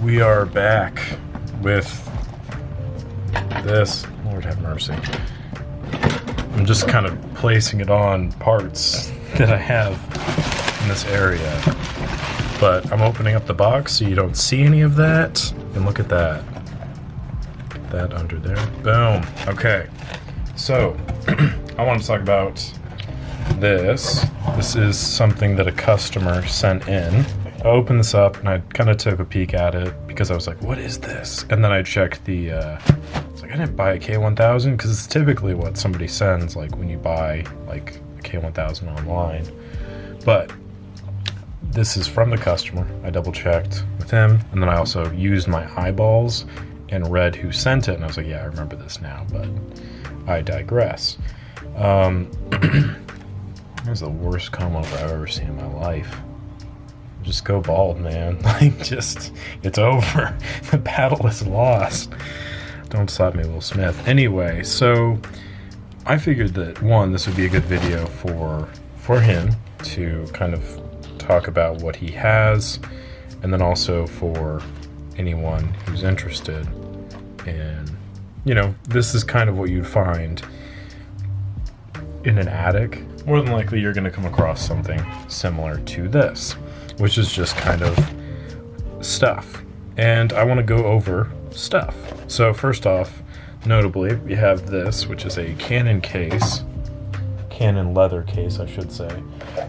We are back with this. Lord have mercy. I'm just kind of placing it on parts that I have in this area. But I'm opening up the box so you don't see any of that. And look at that. That under there. Boom. Okay. So, I want to talk about this. This is something that a customer sent in. I opened this up and I kind of took a peek at it because I was like, what is this? And then I checked the, it's like I didn't buy a K1000 because it's typically what somebody sends like when you buy like a K1000 online. But this is from the customer. I double checked with him and then I also used my eyeballs and read who sent it and I was like, yeah, I remember this now, but I digress. This is the worst comb over I've ever seen in my life. Just go bald, man. Like, just, it's over. The battle is lost. Don't slap me, Will Smith. Anyway, so I figured that, one, this would be a good video for him to kind of talk about what he has, and then also for anyone who's interested. And, you know, this is kind of what you'd find in an attic. More than likely, you're going to come across something similar to this, which is just kind of stuff. And I want to go over stuff. So first off, notably, we have this, which is a Canon case, Canon leather case, I should say.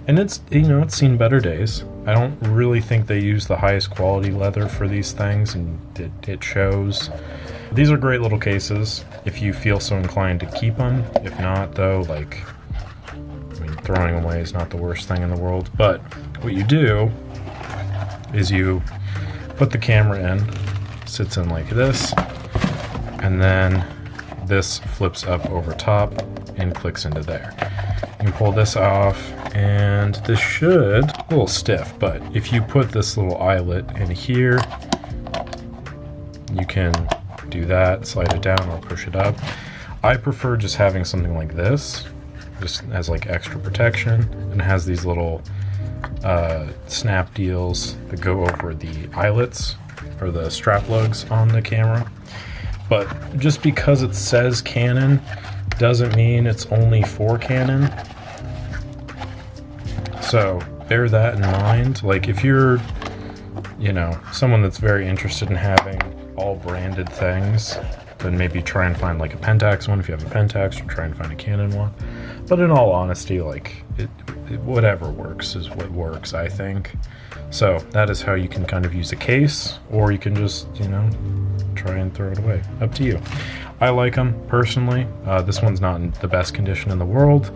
And it's, you know, it's seen better days. I don't really think they use the highest quality leather for these things, and it shows. These are great little cases if you feel so inclined to keep them. If not, though, like, I mean, throwing them away is not the worst thing in the world. But what you do is you put the camera in, sits in like this, and then this flips up over top and clicks into there. You pull this off, and this should, a little stiff, but if you put this little eyelet in here, you can do that, slide it down or push it up. I prefer just having something like this, just as like extra protection, and it has these little snap deals that go over the eyelets or the strap lugs on the camera. But just because it says Canon doesn't mean it's only for Canon. So bear that in mind. Like if you're, you know, someone that's very interested in having all branded things, then maybe try and find like a Pentax one if you have a Pentax, or try and find a Canon one. But in all honesty, like whatever works is what works, I think. So that is how you can kind of use a case, or you can just, you know, try and throw it away. Up to you. I like them personally. This one's not in the best condition in the world,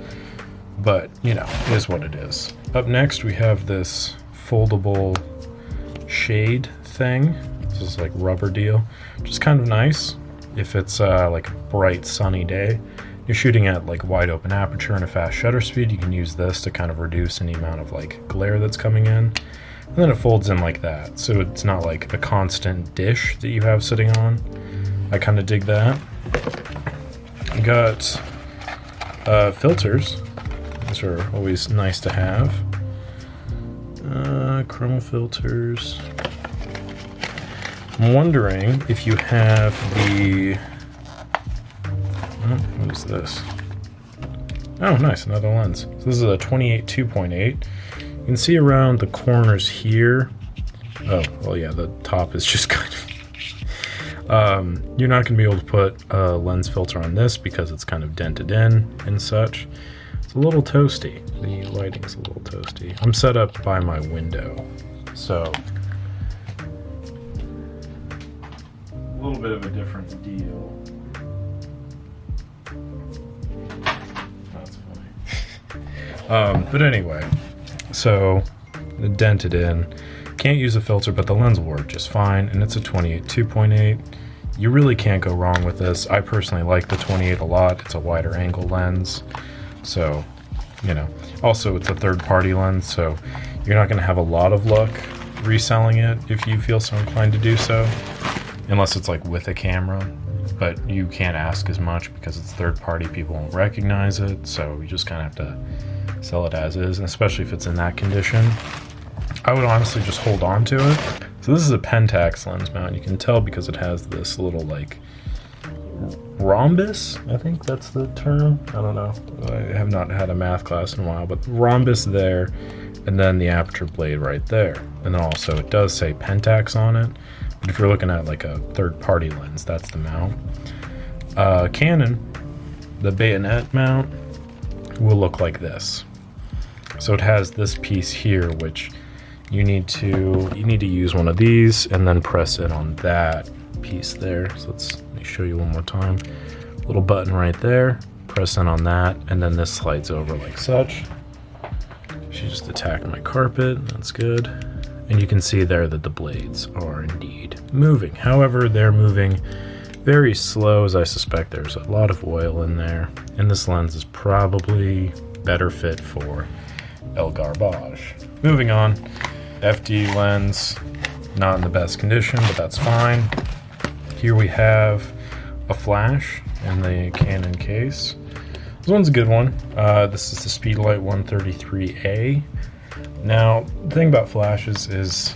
but you know, it is what it is. Up next, we have this foldable shade thing. This is like rubber deal, which is kind of nice if it's like a bright sunny day. You're shooting at like wide open aperture and a fast shutter speed, you can use this to kind of reduce any amount of like glare that's coming in. And then it folds in like that, so it's not like a constant dish that you have sitting on. I kind of dig that. You got filters. These are always nice to have. Chroma filters. I'm wondering if you have the... what is this? Oh, nice, another lens. So this is a 28 2.8. You can see around the corners here. Oh, well, yeah, the top is just kind of... you're not going to be able to put a lens filter on this because it's kind of dented in and such. It's a little toasty. The lighting's a little toasty. I'm set up by my window, so a little bit of a different deal. That's funny. But anyway, so dented in. Can't use a filter, but the lens will work just fine, and it's a 28 2.8. You really can't go wrong with this. I personally like the 28 a lot. It's a wider angle lens, so, you know. Also, it's a third-party lens, so you're not going to have a lot of luck reselling it if you feel so inclined to do so, unless it's like with a camera. But you can't ask as much because it's third-party. People won't recognize it, so you just kind of have to sell it as is, and especially if it's in that condition. I would honestly just hold on to it. So this is a Pentax lens mount. You can tell because it has this little like rhombus, I think that's the term. I don't know. I have not had a math class in a while, but rhombus there, and then the aperture blade right there. And then also it does say Pentax on it. But if you're looking at like a third-party lens, that's the mount. Canon, the bayonet mount will look like this. So it has this piece here, which you need to use one of these and then press it on that piece there. So let me show you one more time. Little button right there, press in on that, and then this slides over like such. She just attacked my carpet, that's good. And you can see there that the blades are indeed moving. However, they're moving very slow, as I suspect there's a lot of oil in there. And this lens is probably better fit for El Garbage. Moving on, FD lens, not in the best condition, but that's fine. Here we have a flash in the Canon case. This one's a good one. This is the Speedlight 133A. Now, the thing about flashes is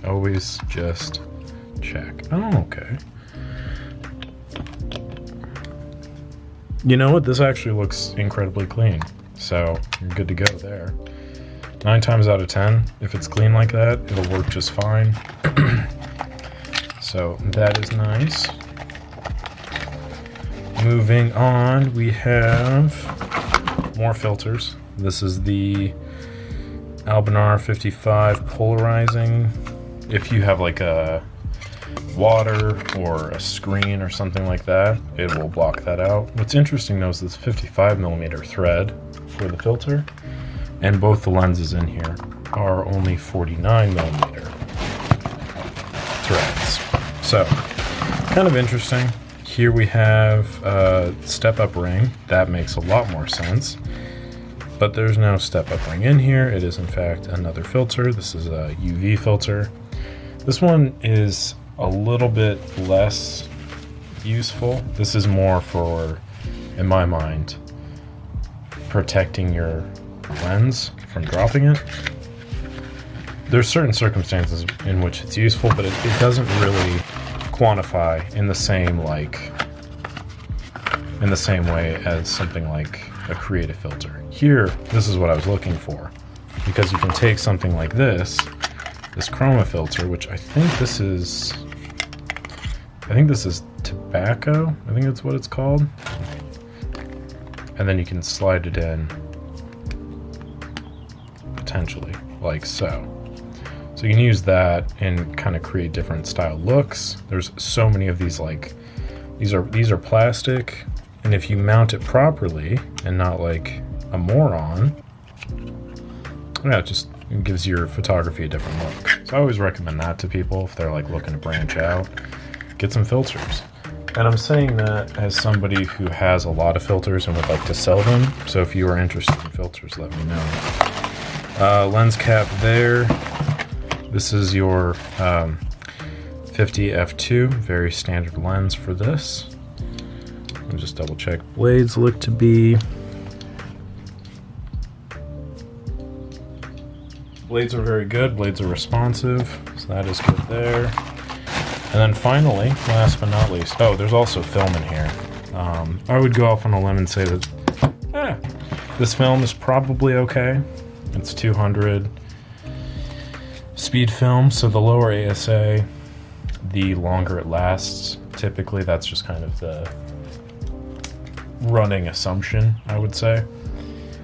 always just check. Oh, okay. You know what? This actually looks incredibly clean. So you're good to go there. 9 times out of 10, if it's clean like that, it'll work just fine. So that is nice. Moving on, we have more filters. This is the Albinar 55 Polarizing. If you have like a water or a screen or something like that, it will block that out. What's interesting though is this 55mm thread for the filter, and both the lenses in here are only 49mm threads. So, kind of interesting. Here we have a step-up ring. That makes a lot more sense. But there's no step-up ring in here. It is in fact another filter. This is a UV filter. This one is a little bit less useful. This is more for, in my mind, protecting your lens from dropping it. There's certain circumstances in which it's useful, but it doesn't really quantify in the same way as something like a creative filter. Here, this is what I was looking for, because you can take something like this Chroma Filter, which I think this is tobacco. I think that's what it's called. And then you can slide it in potentially like so. So you can use that and kind of create different style looks. There's so many of these, like these are plastic, and if you mount it properly and not like a moron, yeah, it gives your photography a different look. So I always recommend that to people if they're like looking to branch out. Get some filters. And I'm saying that as somebody who has a lot of filters and would like to sell them. So if you are interested in filters, let me know. Lens cap there. This is your 50 f2, very standard lens for this. I'll just double check. Blades look to be. Blades are very good, blades are responsive, so that is good there. And then finally, last but not least, oh, there's also film in here. I would go off on a limb and say that this film is probably okay. It's 200 speed film, so the lower ASA, the longer it lasts. Typically, that's just kind of the running assumption, I would say.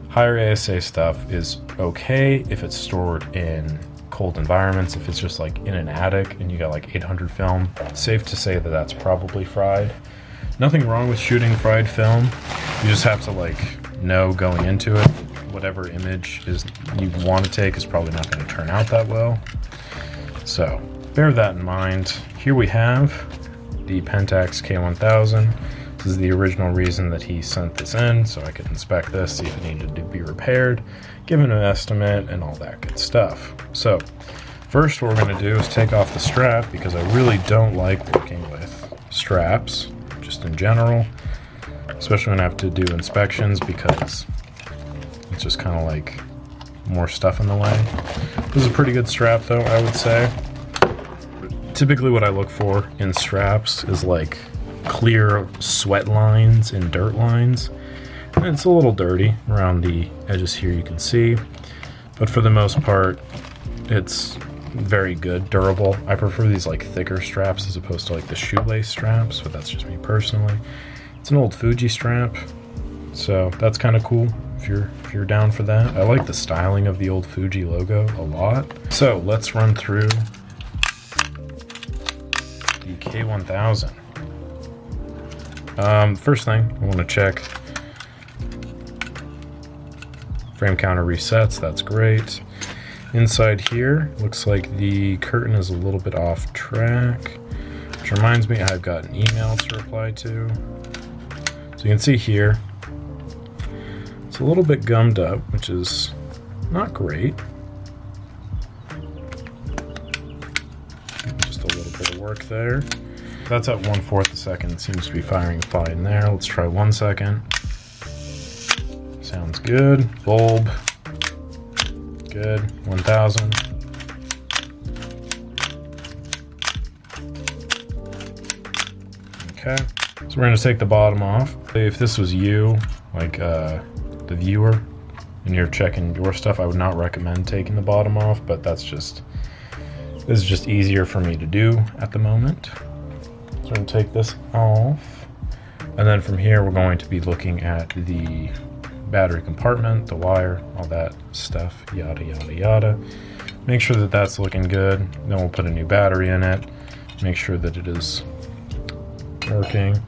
Higher ASA stuff is okay if it's stored in cold environments. If it's just like in an attic and you got like 800 film, safe to say that that's probably fried. Nothing wrong with shooting fried film. You just have to like know going into it, whatever image is you want to take is probably not going to turn out that well. So bear that in mind. Here we have the Pentax K1000. This is the original reason that he sent this in, so I could inspect this, see if it needed to be repaired, give it an estimate, and all that good stuff. So first what we're going to do is take off the strap, because I really don't like working with straps, just in general, especially when I have to do inspections, because it's just kind of like more stuff in the way. This is a pretty good strap though, I would say. Typically what I look for in straps is like clear sweat lines and dirt lines. And it's a little dirty around the edges here, you can see. But for the most part, it's very good, durable. I prefer these like thicker straps as opposed to like the shoelace straps, but that's just me personally. It's an old Fuji strap, so that's kind of cool if you're down for that. I like the styling of the old Fuji logo a lot. So let's run through the K1000. First thing I want to check, frame counter resets, that's great. Inside here, looks like the curtain is a little bit off track, which reminds me I've got an email to reply to. So you can see here, it's a little bit gummed up, which is not great. Just a little bit of work there. That's at 1/4 a second, it seems to be firing fine there. Let's try 1 second. Sounds good. Bulb. Good. 1000. Okay. So we're going to take the bottom off. If this was you, like the viewer, and you're checking your stuff, I would not recommend taking the bottom off, but this is just easier for me to do at the moment. So we're going to take this off. And then from here, we're going to be looking at the battery compartment, the wire, all that stuff, yada yada yada. Make sure that that's looking good. Then we'll put a new battery in it, make sure that it is working.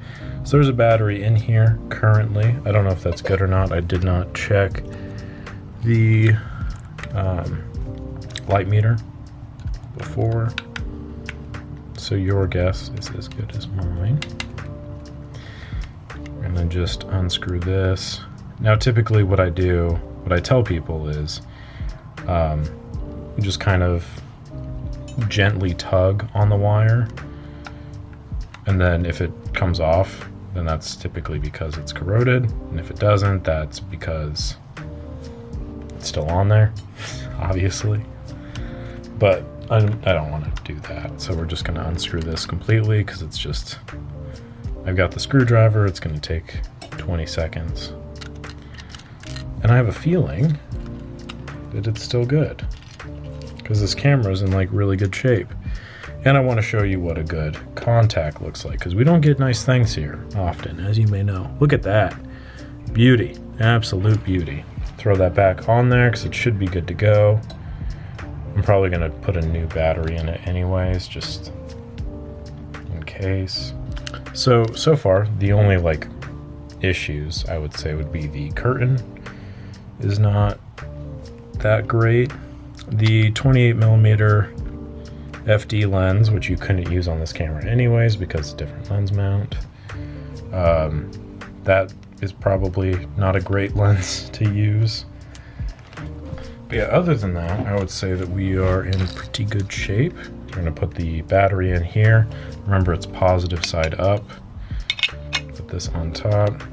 So there's a battery in here currently. I don't know if that's good or not. I did not check the light meter before, so your guess is as good as mine. And then just unscrew this. Now typically what I tell people is just kind of gently tug on the wire, and then if it comes off, then that's typically because it's corroded, and if it doesn't, that's because it's still on there, obviously. But I don't want to do that, so we're just going to unscrew this completely because it's just, I've got the screwdriver, it's going to take 20 seconds. And I have a feeling that it's still good because this camera is in like really good shape. And I want to show you what a good contact looks like because we don't get nice things here often, as you may know. Look at that. Beauty. Absolute beauty. Throw that back on there because it should be good to go. I'm probably going to put a new battery in it anyways, just in case. So far, the only like issues I would say would be the curtain is not that great. The 28mm FD lens, which you couldn't use on this camera anyways because it's a different lens mount, that is probably not a great lens to use. But yeah, other than that, I would say that we are in pretty good shape. We're going to put the battery in here. Remember, it's positive side up. Put this on top.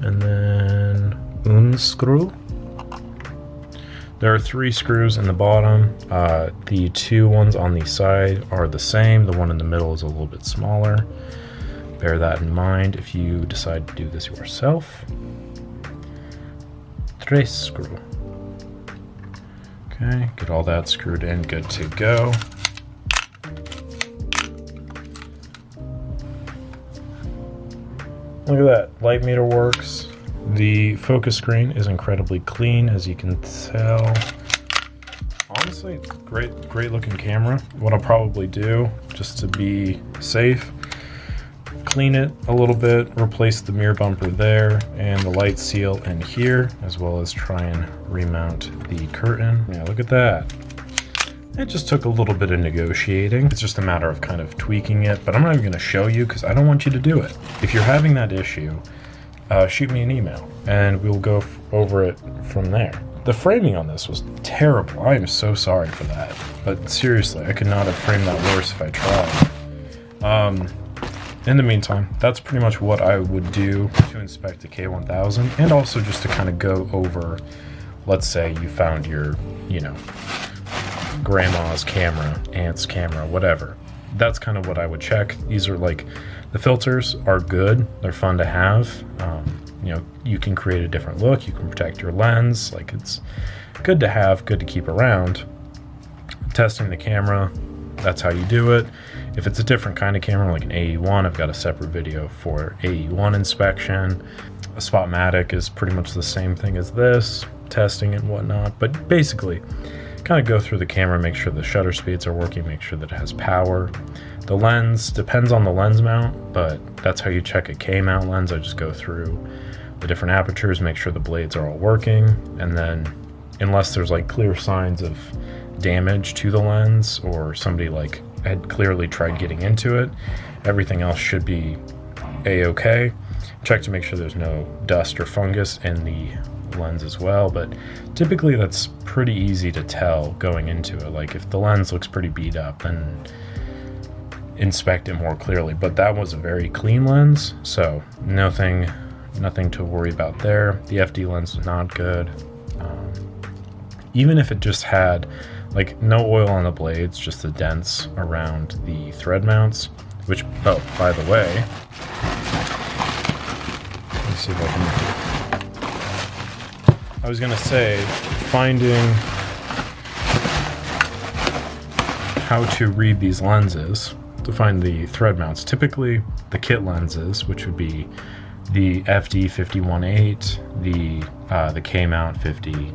And then unscrew. There are 3 screws in the bottom. The 2 ones on the side are the same. The one in the middle is a little bit smaller. Bear that in mind if you decide to do this yourself. 3 screw. Okay, get all that screwed in, good to go. Look at that, light meter works. The focus screen is incredibly clean, as you can tell. Honestly, great looking camera. What I'll probably do, just to be safe, clean it a little bit, replace the mirror bumper there and the light seal in here, as well as try and remount the curtain. Yeah, look at that. It just took a little bit of negotiating. It's just a matter of kind of tweaking it, but I'm not even going to show you because I don't want you to do it. If you're having that issue, shoot me an email and we'll go over it from there. The framing on this was terrible. I am so sorry for that. But seriously, I could not have framed that worse if I tried. in the meantime, that's pretty much what I would do to inspect the K1000, and also just to kind of go over, let's say you found your, you know, grandma's camera, aunt's camera, whatever. That's kind of what I would check. These are like, the filters are good. They're fun to have. You know, you can create a different look. You can protect your lens. Like, it's good to have, good to keep around. Testing the camera, that's how you do it. If it's a different kind of camera, like an AE1, I've got a separate video for AE1 inspection. A Spotmatic is pretty much the same thing as this, testing and whatnot. But basically, kind of go through the camera, make sure the shutter speeds are working, make sure that it has power. The lens depends on the lens mount, but that's how you check a K-mount lens. I just go through the different apertures, make sure the blades are all working, and then unless there's like clear signs of damage to the lens or somebody like had clearly tried getting into it, everything else should be a-okay. Check to make sure there's no dust or fungus in the lens as well, but typically that's pretty easy to tell going into it. Like, if the lens looks pretty beat up, then inspect it more clearly. But that was a very clean lens, so nothing to worry about there. The FD lens is not good. Even if it just had like no oil on the blades, just the dents around the thread mounts, which, oh, by the way, let me see if I can, I was gonna say, finding how to read these lenses to find the thread mounts. Typically the kit lenses, which would be the FD 51.8, the K mount 50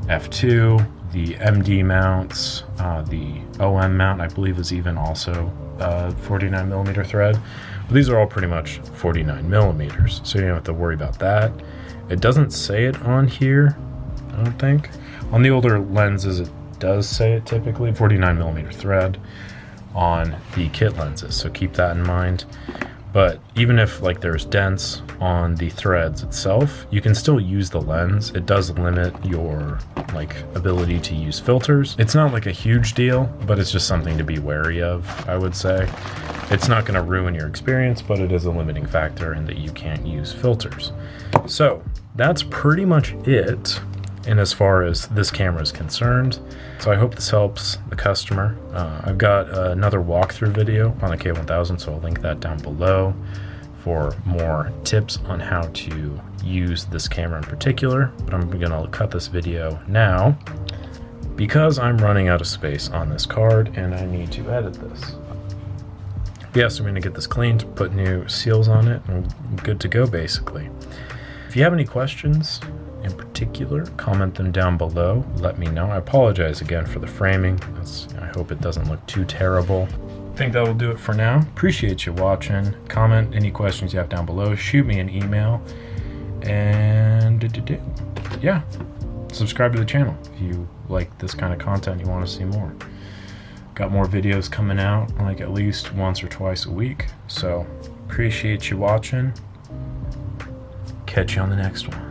F2, the MD mounts, the OM mount, I believe, is even also 49mm thread. But these are all pretty much 49mm, so you don't have to worry about that. It doesn't say it on here, I don't think. On the older lenses, it does say it typically, 49mm thread on the kit lenses, so keep that in mind. But even if like there's dents on the threads itself, you can still use the lens. It does limit your like ability to use filters. It's not like a huge deal, but it's just something to be wary of, I would say. It's not going to ruin your experience, but it is a limiting factor in that you can't use filters. So that's pretty much it in as far as this camera is concerned. So I hope this helps the customer. I've got another walkthrough video on the K1000, so I'll link that down below for more tips on how to use this camera in particular. But I'm gonna cut this video now because I'm running out of space on this card and I need to edit this. Yeah, so I'm gonna get this cleaned, put new seals on it, and I'm good to go basically. If you have any questions in particular, comment them down below, let me know. I apologize again for the framing. I hope it doesn't look too terrible. I think that will do it for now. Appreciate you watching. Comment any questions you have down below, shoot me an email, and yeah, subscribe to the channel if you like this kind of content, you want to see more. Got more videos coming out like at least once or twice a week, so appreciate you watching. Catch you on the next one.